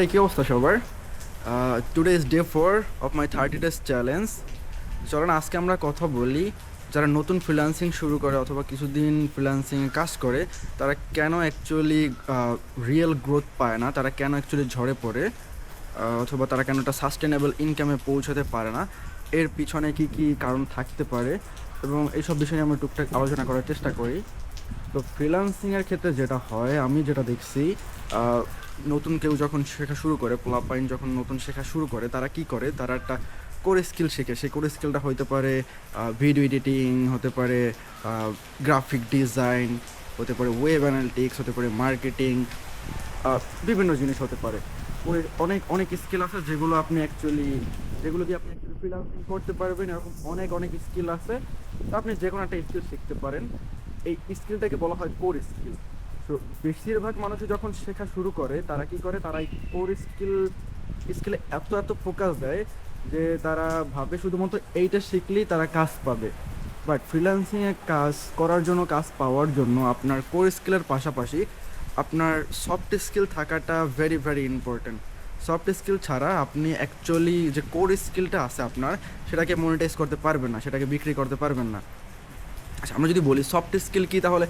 এই কি অবস্থা সবার? Today is day 4 of my 30 days challenge. চলেন আজকে আমরা কথা বলি যারা নতুন ফ্রিল্যান্সিং শুরু করে অথবা কিছুদিন ফ্রিল্যান্সিংয়ে কাজ করে তারা কেন অ্যাকচুয়ালি রিয়েল গ্রোথ পায় না, তারা কেন অ্যাকচুয়ালি ঝরে পড়ে, অথবা তারা কেন একটা সাস্টেনেবল ইনকামে পৌঁছাতে পারে না, এর পিছনে কি কি কারণ থাকতে পারে এবং এইসব বিষয় নিয়ে আমরা টুকটাক আলোচনা করার চেষ্টা করি। তো ফ্রিল্যান্সিংয়ের ক্ষেত্রে যেটা হয়, আমি যেটা দেখছি, নতুন কেউ যখন শেখা শুরু করে, পোলাপাইন যখন নতুন শেখা শুরু করে, তারা কি করে, তারা একটা কোর স্কিল শেখে। সেই কোর স্কিলটা হতে পারে ভিডিও এডিটিং, হতে পারে গ্রাফিক ডিজাইন, হতে পারে ওয়েব অ্যানালিটিক্স, হতে পারে মার্কেটিং, বিভিন্ন জিনিস হতে পারে। ওই অনেক অনেক স্কিল আছে যেগুলো দিয়ে আপনি অ্যাকচুয়ালি ফ্রিল্যান্সিং করতে পারবেন। এরকম অনেক অনেক স্কিল আছে, তো আপনি যে কোনো একটা স্কিল শিখতে পারেন। এই স্কিলটাকে বলা হয় কোর স্কিল। তো বেশিরভাগ মানুষই যখন শেখা শুরু করে তারা কি করে, তারা এই কোর স্কিলে এত এত ফোকাস দেয় যে তারা ভাবে শুধুমাত্র এইটা শিখলেই তারা কাজ পাবে। বাট ফ্রিল্যান্সিংয়ে কাজ করার জন্য, কাজ পাওয়ার জন্য আপনার কোর স্কিলের পাশাপাশি আপনার সফট স্কিল থাকাটা very very important. Soft skill ছাড়া আপনি অ্যাকচুয়ালি যে কোর স্কিলটা আছে আপনার, সেটাকে মনিটাইজ করতে পারবেন না, সেটাকে বিক্রি করতে পারবেন না। আচ্ছা, আমরা যদি বলি সফট স্কিল কী, তাহলে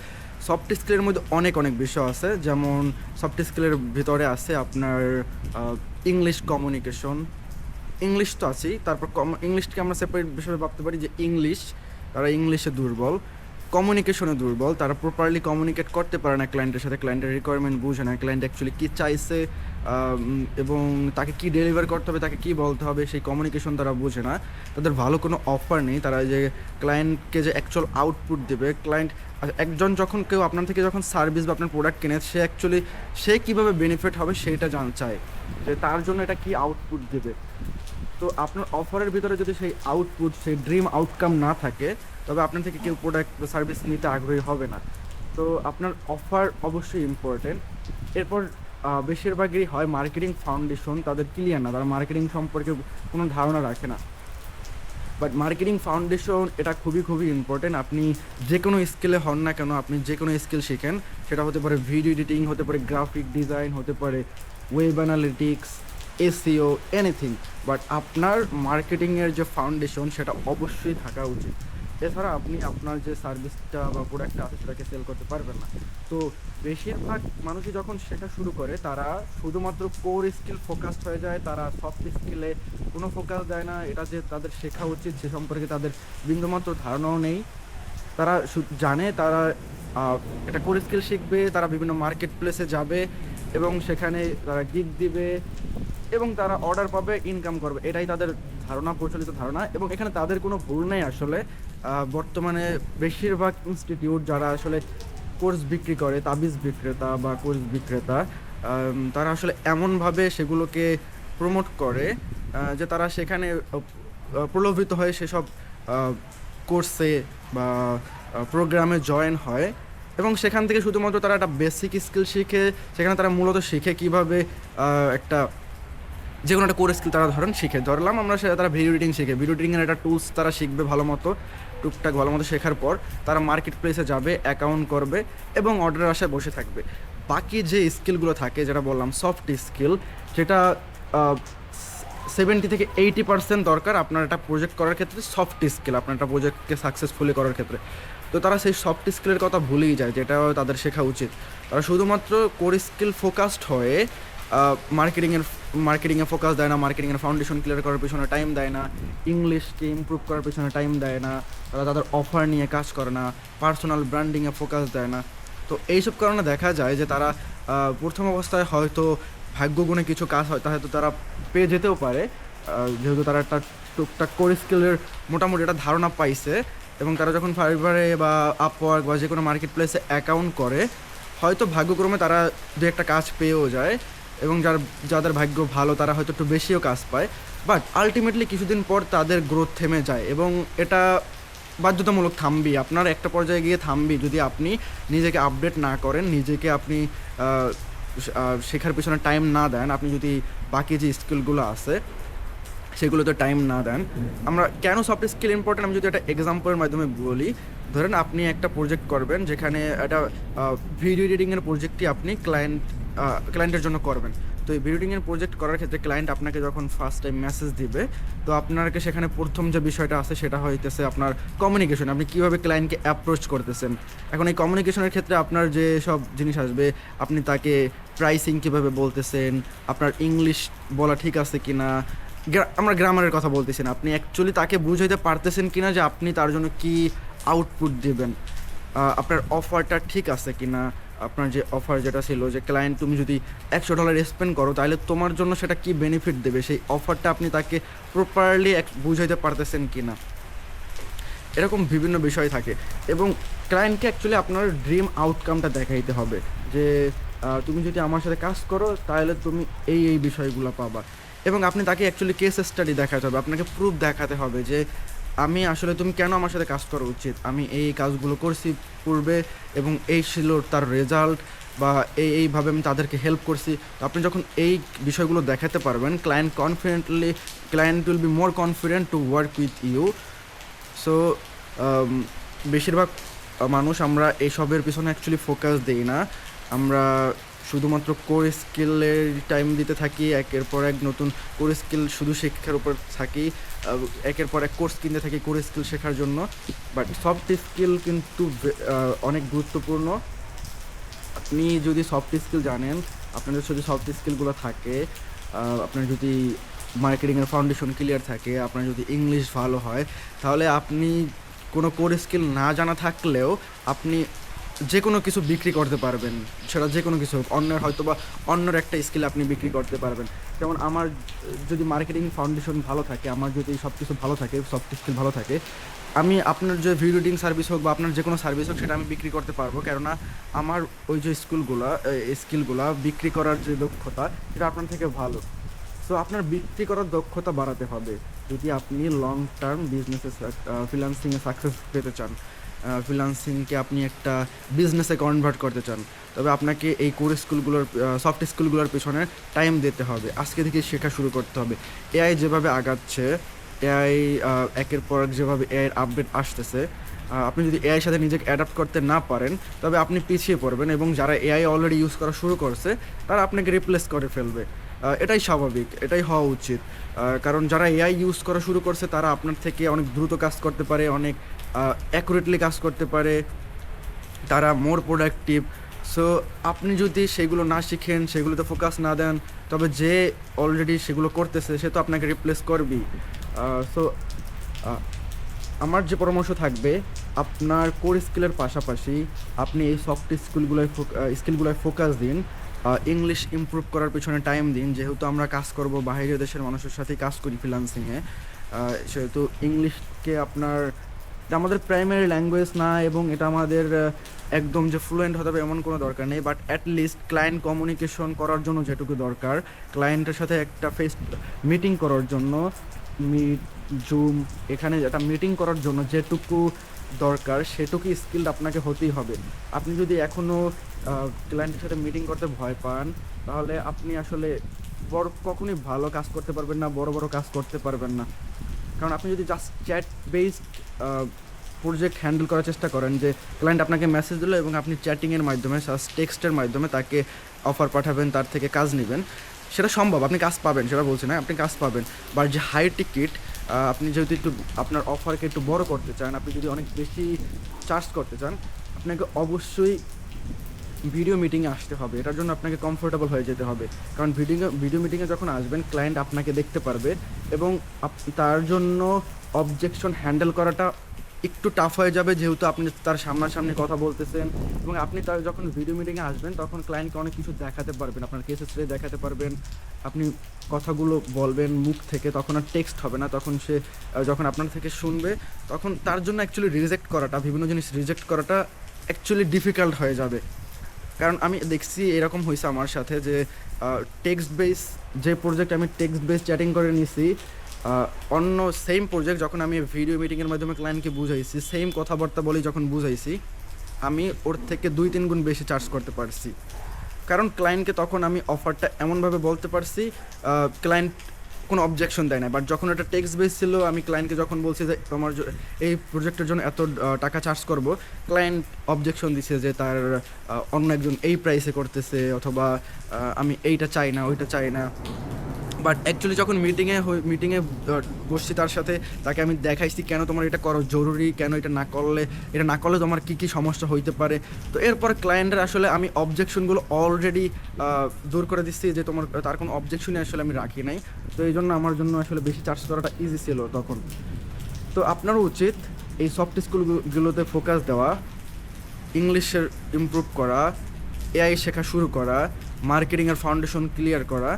সফট স্কিলের মধ্যে অনেক অনেক বিষয় আছে। যেমন সফট স্কিলের ভিতরে আছে আপনার ইংলিশ কমিউনিকেশন। ইংলিশ তো আছেই, তারপর ইংলিশকে আমরা সেপারেট বিষয়ে ভাবতে পারি যে তারা ইংলিশে দুর্বল, কমিউনিকেশনে দুর্বল, তারা প্রপারলি কমিউনিকেট করতে পারে না ক্লায়েন্টের সাথে, ক্লায়েন্টের রিকোয়ারমেন্ট বুঝে না, ক্লায়েন্ট অ্যাকচুয়ালি কী চাইছে এবং তাকে কী ডেলিভার করতে হবে, তাকে কী বলতে হবে, সেই কমিউনিকেশন তারা বুঝে না। তাদের ভালো কোনো অফার নেই, তারা যে ক্লায়েন্টকে যে অ্যাকচুয়াল আউটপুট দেবে, একজন যখন কেউ আপনার থেকে যখন সার্ভিস বা আপনার প্রোডাক্ট কেনে, সে কীভাবে বেনিফিট হবে সেইটা চায়, যে তার জন্য এটা কী আউটপুট দেবে। তো আপনার অফারের ভিতরে যদি সেই আউটপুট, সেই ড্রিম আউটকাম না থাকে, তবে আপনার থেকে কেউ প্রোডাক্ট বা সার্ভিস নিতে আগ্রহী হবে না। তো আপনার অফার অবশ্যই ইম্পর্টেন্ট। এরপর বেশিরভাগই হয় মার্কেটিং ফাউন্ডেশন তাদের ক্লিয়ার না, তারা মার্কেটিং সম্পর্কে কোনো ধারণা রাখে না। বাট মার্কেটিং ফাউন্ডেশন এটা খুবই খুবই ইম্পর্টেন্ট। আপনি যে কোনো স্কিলে হন না কেন, আপনি যে কোনো স্কিল শিখেন, সেটা হতে পারে ভিডিও এডিটিং, হতে পারে গ্রাফিক ডিজাইন, হতে পারে web analytics, SEO, anything. But আপনার মার্কেটিংয়ের যে ফাউন্ডেশন সেটা অবশ্যই থাকা উচিত। এছাড়া আপনি আপনার যে সার্ভিসটা বা প্রোডাক্টটা আছে সেটাকে সেল করতে পারবেন না। তো বেশিরভাগ মানুষই যখন শেখা শুরু করে তারা শুধুমাত্র কোর স্কিল ফোকাসড হয়ে যায়, তারা সফট স্কিলে কোনো ফোকাস দেয় না। এটা যে তাদের শেখা উচিত সে সম্পর্কে তাদের বিন্দুমাত্র ধারণাও নেই। তারা জানে তারা একটা কোর স্কিল শিখবে, তারা বিভিন্ন মার্কেট প্লেসে যাবে এবং সেখানে তারা গিগ দিবে এবং তারা অর্ডার পাবে, ইনকাম করবে, এটাই তাদের ধারণা, প্রচলিত ধারণা। এবং এখানে তাদের কোনো ভুল নেই আসলে। বর্তমানে বেশিরভাগ ইনস্টিটিউট যারা আসলে কোর্স বিক্রি করে, তাবিজ বিক্রেতা বা কোর্স বিক্রেতা, তারা আসলে এমনভাবে সেগুলোকে প্রমোট করে যে তারা সেখানে প্রলোভিত হয়ে সেসব কোর্সে বা প্রোগ্রামে জয়েন হয় এবং সেখান থেকে শুধুমাত্র তারা একটা বেসিক স্কিল শিখে, সেখানে তারা মূলত শিখে কীভাবে একটা যে কোনো একটা কোর স্কিল তারা ধরলাম আমরা, তারা ভিডিও এডিটিং শিখে, ভিডিও এডিটিংয়ের একটা টুলস তারা শিখবে টুকটাক ভালো মতো শেখার পর তারা মার্কেট প্লেসে যাবে, অ্যাকাউন্ট করবে এবং অর্ডারের আশায় বসে থাকবে। বাকি যে স্কিলগুলো থাকে, যেটা বললাম সফট স্কিল, যেটা 70 থেকে 80% দরকার আপনার একটা প্রজেক্ট করার ক্ষেত্রে। সফট স্কিল আপনার একটা প্রজেক্টকে সাকসেসফুলি করার ক্ষেত্রে, তো তারা সেই সফট স্কিলের কথা ভুলেই যায়, যেটাও তাদের শেখা উচিত। তারা শুধুমাত্র কোর স্কিল ফোকাসড হয়ে মার্কেটিংয়ে ফোকাস দেয় না, মার্কেটিংয়ের ফাউন্ডেশন ক্লিয়ার করার পিছনে টাইম দেয় না, ইংলিশকে ইমপ্রুভ করার পিছনে টাইম দেয় না, তারা তাদের অফার নিয়ে কাজ করে না, পার্সোনাল ব্র্যান্ডিংয়ে ফোকাস দেয় না। তো এইসব কারণে দেখা যায় যে তারা প্রথম অবস্থায় হয়তো ভাগ্যগুণে কিছু কাজ হয় হয়তো তারা পেয়ে যেতেও পারে, যেহেতু তারা একটা টুকটাক কোর স্কিলের মোটামুটি একটা ধারণা পাইছে এবং তারা যখন ফাইবারে বা আপওয়ার্ক বা যে কোনো মার্কেট প্লেসে অ্যাকাউন্ট করে, হয়তো ভাগ্যক্রমে তারা দু একটা কাজ পেয়েও যায় এবং যাদের ভাগ্য ভালো তারা হয়তো একটু বেশিও কাজ পায়। বাট আলটিমেটলি কিছুদিন পর তাদের গ্রোথ থেমে যায় এবং এটা বাধ্যতামূলক থামবি, আপনার একটা পর্যায়ে গিয়ে থামবি যদি আপনি নিজেকে আপডেট না করেন, নিজেকে আপনি শেখার পিছনে টাইম না দেন, আপনি যদি বাকি যে স্কিলগুলো আছে সেগুলোতে টাইম না দেন। আমরা কেন সফট স্কিল ইম্পর্টেন্ট আমি যদি একটা এক্সাম্পলের মাধ্যমে বলি, ধরেন আপনি একটা প্রজেক্ট করবেন যেখানে একটা ভিডিও এডিটিংয়ের প্রজেক্টটি আপনি ক্লায়েন্টের জন্য করবেন। তো এই ভিডিও মিটিংয়ের প্রজেক্ট করার ক্ষেত্রে ক্লায়েন্ট আপনাকে যখন ফার্স্ট টাইম মেসেজ দিবে, তো আপনাকে সেখানে প্রথম যে বিষয়টা আছে সেটা হইতেছে আপনার কমিউনিকেশন। আপনি কীভাবে ক্লায়েন্টকে অ্যাপ্রোচ করতেছেন। এখন এই কমিউনিকেশনের ক্ষেত্রে আপনার যে সব জিনিস আসবে, আপনি তাকে প্রাইসিং কীভাবে বলতেছেন, আপনার ইংলিশ বলা ঠিক আছে কি না, আমরা গ্রামারের কথা বলতেছি না, আপনি অ্যাকচুয়ালি তাকে বুঝাইতে পারতেছেন কি না যে আপনি তার জন্য কি আউটপুট দেবেন, আপনার অফারটা ঠিক আছে কি না, আপনার যে অফার যেটা ছিল যে ক্লায়েন্ট তুমি যদি $100 স্পেন্ড করো তাহলে তোমার জন্য সেটা কি বেনিফিট দেবে, সেই অফারটা আপনি তাকে প্রপারলি বুঝাইতে পারতেছেন কি না। এরকম বিভিন্ন বিষয় থাকে এবং ক্লায়েন্টকে অ্যাকচুয়ালি আপনার ড্রিম আউটকামটা দেখাইতে হবে যে তুমি যদি আমার সাথে কাজ করো তাহলে তুমি এই বিষয়গুলো পাবা। এবং আপনি তাকে অ্যাকচুয়ালি কেস স্টাডি দেখাতে হবে, আপনাকে প্রুফ দেখাতে হবে যে আমি আসলে তুমি কেন আমার সাথে কাজ করা উচিত, আমি এই কাজগুলো করছি পূর্বে এবং এই ছিল তার রেজাল্ট, বা এইভাবে আমি তাদেরকে হেল্প করছি। তো আপনি যখন এই বিষয়গুলো দেখাতে পারবেন, client will be more confident to work with you. So বেশিরভাগ মানুষ আমরা এইসবের পিছনে অ্যাকচুয়ালি ফোকাস দিই না, আমরা শুধুমাত্র কোর স্কিলের টাইম দিতে থাকি, একের পর এক নতুন কোর স্কিল শুধু শিক্ষার উপর থাকি, একের পর এক কোর্স কিনতে থাকি কোর স্কিল শেখার জন্য। বাট সফট স্কিল কিন্তু অনেক গুরুত্বপূর্ণ। আপনি যদি সফট স্কিল জানেন, আপনাদের যদি সফট স্কিলগুলো থাকে, আপনার যদি মার্কেটিংয়ের ফাউন্ডেশন ক্লিয়ার থাকে, আপনার যদি ইংলিশ ভালো হয়, তাহলে আপনি কোনো কোর স্কিল না জানা থাকলেও আপনি যে কোনো কিছু বিক্রি করতে পারবেন, সেটা যে কোনো কিছু অন্যের হয়তো বা অন্যর একটা স্কিল আপনি বিক্রি করতে পারবেন। যেমন আমার যদি মার্কেটিং ফাউন্ডেশন ভালো থাকে, আমার যদি সব কিছু ভালো থাকে, সফট স্কিল ভালো থাকে, আমি আপনার যে ভিডিও এডিটিং সার্ভিস হোক বা আপনার যে কোনো সার্ভিস হোক সেটা আমি বিক্রি করতে পারবো, কেননা আমার ওই যে স্কিলগুলা বিক্রি করার যে দক্ষতা সেটা আপনার থেকে ভালো। সো আপনার বিক্রি করার দক্ষতা বাড়াতে হবে যদি আপনি লং টার্ম বিজনেসে ফ্রিল্যান্সিংয়ে সাকসেস পেতে চান, ফ্রিল্যান্সিংকে আপনি একটা বিজনেসে কনভার্ট করতে চান। তবে আপনাকে এই কোর স্কুলগুলোর সফট স্কিলগুলোর পেছনে টাইম দিতে হবে, আজকে থেকে শেখা শুরু করতে হবে। এআই যেভাবে আগাচ্ছে, এআই একের পর এক যেভাবে এআইয়ের আপডেট আসতেছে, আপনি যদি এআইয়ের সাথে নিজেকে অ্যাডাপ্ট করতে না পারেন তবে আপনি পিছিয়ে পড়বেন, এবং যারা এআই অলরেডি ইউজ করা শুরু করছে তারা আপনাকে রিপ্লেস করে ফেলবে। এটাই স্বাভাবিক, এটাই হওয়া উচিত, কারণ যারা এআই ইউজ করা শুরু করছে তারা আপনার থেকে অনেক দ্রুত কাজ করতে পারে, অনেক অ্যাকুরেটলি কাজ করতে পারে, তারা মোর প্রোডাক্টিভ। সো আপনি যদি সেগুলো না শিখেন, সেগুলোতে ফোকাস না দেন, তবে যে অলরেডি সেগুলো করতেছে সে তো আপনাকে রিপ্লেস করবেই। সো আমার যে পরামর্শ থাকবে, আপনার কোর স্কিলের পাশাপাশি আপনি এই সফট স্কিলগুলোয় ফোকাস দিন, ইংলিশ ইমপ্রুভ করার পিছনে টাইম দিন। যেহেতু আমরা কাজ করব বাইরের দেশের মানুষের সাথেই কাজ করি ফ্রিল্যান্সিংয়ে, সেহেতু ইংলিশকে আপনার এটা আমাদের প্রাইমারি ল্যাঙ্গুয়েজ না, এবং এটা আমাদের একদম যে ফ্লুয়েন্ট হতে হবে এমন কোনো দরকার নেই, বাট অ্যাটলিস্ট ক্লায়েন্ট কমিউনিকেশন করার জন্য যেটুকু দরকার, ক্লায়েন্টের সাথে একটা ফেস মিটিং করার জন্য, মিট, জুম, এখানে একটা মিটিং করার জন্য যেটুকু দরকার সেটুকু স্কিল আপনাকে হতেই হবে। আপনি যদি এখনও ক্লায়েন্টের সাথে মিটিং করতে ভয় পান, তাহলে আপনি আসলে কখনোই ভালো কাজ করতে পারবেন না, বড় বড় কাজ করতে পারবেন না। কারণ আপনি যদি just chat based project handle করার চেষ্টা করেন, যে ক্লায়েন্ট আপনাকে মেসেজ দিল এবং আপনি চ্যাটিংয়ের মাধ্যমে, টেক্সটের মাধ্যমে তাকে অফার পাঠাবেন, তার থেকে কাজ নেবেন, সেটা সম্ভব, আপনি কাজ পাবেন, সেটা বলছি না, আপনি কাজ পাবেন। বাট যে হাই টিকিট, আপনি যেহেতু একটু আপনার অফারকে একটু বড় করতে চান, আপনি যদি অনেক বেশি চার্জ করতে চান, আপনাকে অবশ্যই ভিডিও মিটিংয়ে আসতে হবে। এটার জন্য আপনাকে কমফোর্টেবল হয়ে যেতে হবে, কারণ ভিডিও মিটিংয়ে যখন আসবেন ক্লায়েন্ট আপনাকে দেখতে পারবে, এবং তার জন্য অবজেকশন হ্যান্ডেল করাটা একটু টাফ হয়ে যাবে, যেহেতু আপনি তার সামনাসামনি কথা বলতেছেন। এবং আপনি তার যখন ভিডিও মিটিংয়ে আসবেন তখন ক্লায়েন্টকে অনেক কিছু দেখাতে পারবেন, আপনার কেস স্টাডি দেখাতে পারবেন, আপনি কথাগুলো বলবেন মুখ থেকে, তখন আর টেক্সট হবে না, তখন সে যখন আপনার থেকে শুনবে তখন তার জন্য অ্যাকচুয়ালি বিভিন্ন জিনিস রিজেক্ট করাটা অ্যাকচুয়ালি ডিফিকাল্ট হয়ে যাবে। কারণ আমি দেখছি এরকম হয়েছে আমার সাথে, যে টেক্সট বেস যে প্রজেক্ট আমি টেক্সট বেস চ্যাটিং করে নিছি, অন্য সেম প্রজেক্ট যখন আমি ভিডিও মিটিংয়ের মাধ্যমে ক্লায়েন্টকে বুঝাইছি, সেম কথাবার্তা বলেই যখন বুঝাইছি, আমি ওর থেকে 2-3 গুণ বেশি চার্জ করতে পারছি। কারণ ক্লায়েন্টকে তখন আমি অফারটা এমনভাবে বলতে পারছি, ক্লায়েন্ট কোনো অবজেকশন দেয় না। বাট যখন এটা টেক্সট বেস ছিল, আমি ক্লায়েন্টকে যখন বলছি যে তোমার এই প্রজেক্টের জন্য এত টাকা চার্জ করব, ক্লায়েন্ট অবজেকশন দিছে যে তার অন্য একজন এই প্রাইসে করতেছে, অথবা আমি এইটা চাই না, ওইটা চাই না। বাট অ্যাকচুয়ালি যখন মিটিংয়ে বসছি তার সাথে, তাকে আমি দেখাইছি কেন তোমার এটা করা জরুরি, কেন এটা না করলে তোমার কী কী সমস্যা হইতে পারে। তো এরপর ক্লায়েন্টের আসলে আমি অবজেকশনগুলো অলরেডি দূর করে দিচ্ছি, যে তার কোনো অবজেকশনই আসলে আমি রাখি নাই। তো এই জন্য আমার জন্য আসলে বেশি চার্জ করাটা ইজি ছিল তখন। তো আপনারও উচিত এই সফট স্কিলগুলোতে ফোকাস দেওয়া, ইংলিশের ইমপ্রুভ করা, এআই শেখা শুরু করা, মার্কেটিংয়ের ফাউন্ডেশন ক্লিয়ার করা।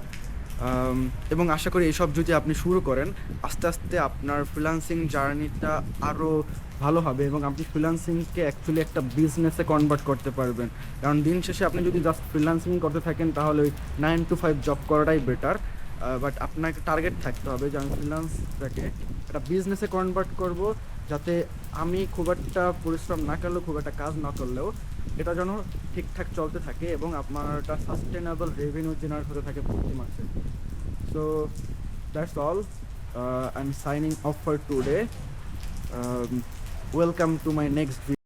এবং আশা করি এইসব যদি আপনি শুরু করেন, আস্তে আস্তে আপনার ফ্রিল্যান্সিং জার্নিটা আরও ভালো হবে এবং আপনি ফ্রিল্যান্সিংকে অ্যাকচুয়ালি একটা বিজনেসে কনভার্ট করতে পারবেন। কারণ দিন শেষে আপনি যদি জাস্ট ফ্রিল্যান্সিং করতে থাকেন, তাহলে ওই 9 to 5 জব করাটাই বেটার। বাট আপনাকে টার্গেট থাকতে হবে যে আমি ফ্রিল্যান্সটাকে একটা বিজনেসে কনভার্ট করব, যাতে আমি খুব একটা পরিশ্রম না করলেও, খুব একটা কাজ না করলেও এটা যেন ঠিকঠাক চলতে থাকে এবং আপনার একটা সাস্টেনেবল রেভিনিউ জেনারেট হতে থাকে প্রতি মাসে। So that's all, I am signing off for today. Welcome to my next